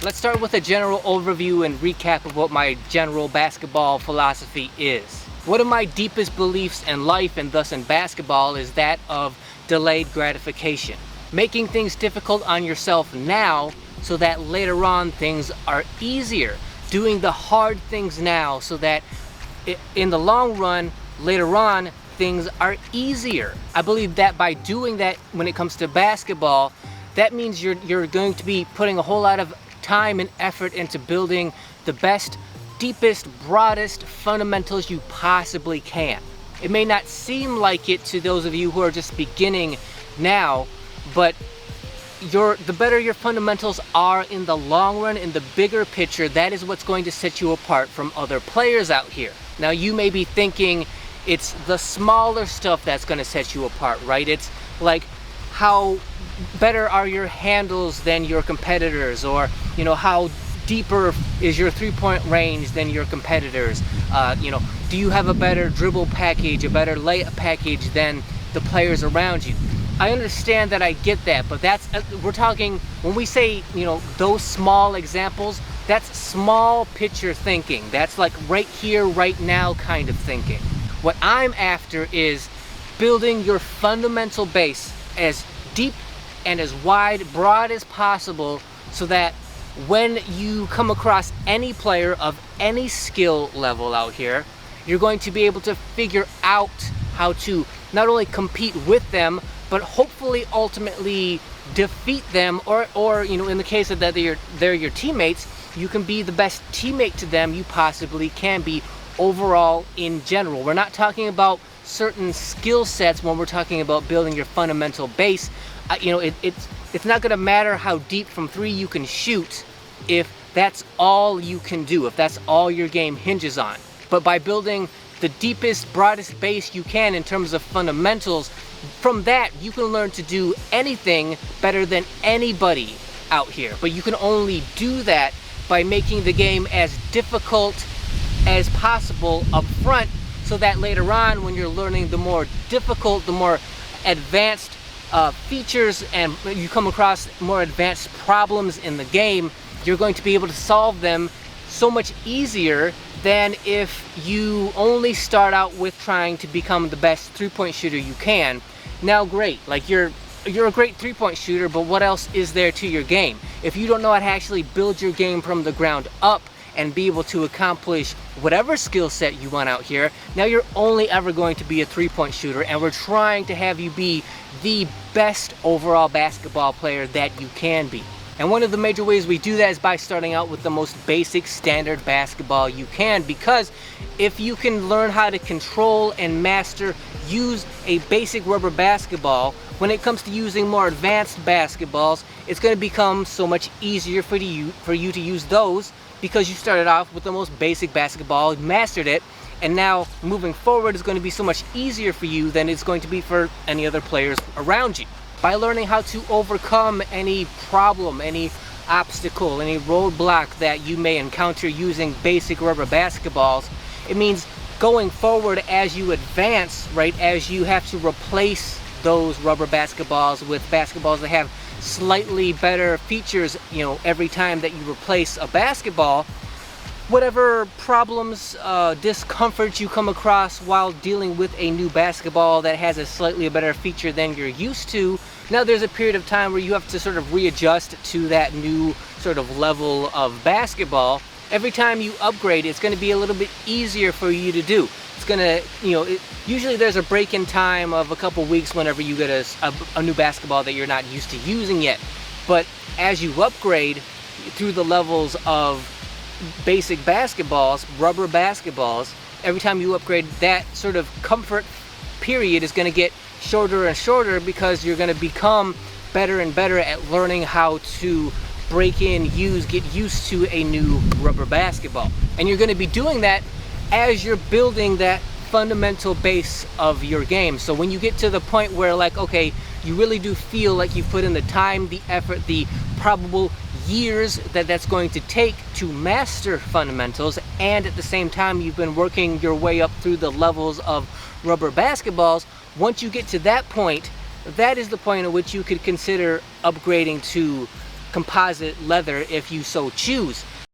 let's start with a general overview and recap of what my general basketball philosophy is. One of my deepest beliefs in life and thus in basketball is that of delayed gratification. Making things difficult on yourself now so that later on things are easier. Doing the hard things now so that in the long run, later on, things are easier. I believe that by doing that when it comes to basketball, that means you're going to be putting a whole lot of time and effort into building the best, deepest, broadest fundamentals you possibly can. It may not seem like it to those of you who are just beginning now, but the better your fundamentals are in the long run, in the bigger picture, that is what's going to set you apart from other players out here. Now you may be thinking it's the smaller stuff that's going to set you apart, right? It's like how better are your handles than your competitors, or how deeper is your three-point range than your competitors. Do you have a better dribble package, a better layup package than the players around you? I understand that, I get that, but we're talking, when we say, those small examples, that's small picture thinking. That's like right here, right now kind of thinking. What I'm after is building your fundamental base as deep and as wide, broad as possible, so that when you come across any player of any skill level out here, you're going to be able to figure out how to not only compete with them, but hopefully ultimately defeat them, or in the case of that they're your teammates, you can be the best teammate to them you possibly can be overall in general. We're not talking about certain skill sets when we're talking about building your fundamental base. It's not going to matter how deep from three you can shoot if that's all you can do, if that's all your game hinges on. But by building the deepest, broadest base you can in terms of fundamentals, from that you can learn to do anything better than anybody out here. But you can only do that by making the game as difficult as possible up front, so that later on when you're learning the more difficult, the more advanced features, and you come across more advanced problems in the game, you're going to be able to solve them so much easier than if you only start out with trying to become the best three-point shooter you can. Now great, like you're a great three-point shooter, but what else is there to your game? If you don't know how to actually build your game from the ground up and be able to accomplish whatever skill set you want out here, now you're only ever going to be a three-point shooter, and we're trying to have you be the best overall basketball player that you can be. And one of the major ways we do that is by starting out with the most basic standard basketball you can, because if you can learn how to control and use a basic rubber basketball, when it comes to using more advanced basketballs, it's going to become so much easier for you to use those, because you started off with the most basic basketball, mastered it, and now moving forward is going to be so much easier for you than it's going to be for any other players around you. By learning how to overcome any problem, any obstacle, any roadblock that you may encounter using basic rubber basketballs, it means going forward as you advance, right, as you have to replace those rubber basketballs with basketballs that have slightly better features, every time that you replace a basketball, whatever problems, discomfort you come across while dealing with a new basketball that has a slightly better feature than you're used to, now there's a period of time where you have to sort of readjust to that new sort of level of basketball. Every time you upgrade, it's going to be a little bit easier for you to do. It's going to, usually there's a break in time of a couple weeks whenever you get a new basketball that you're not used to using yet. But as you upgrade through the levels of basic basketballs, rubber basketballs, every time you upgrade, that sort of comfort period is going to get shorter and shorter, because you're going to become better and better at learning how to break in, get used to a new rubber basketball. And you're going to be doing that as you're building that fundamental base of your game. So when you get to the point where, like, okay, you really do feel like you've put in the time, the effort, the probable years that's going to take to master fundamentals, and at the same time you've been working your way up through the levels of rubber basketballs, once you get to that point, that is the point at which you could consider upgrading to composite leather if you so choose.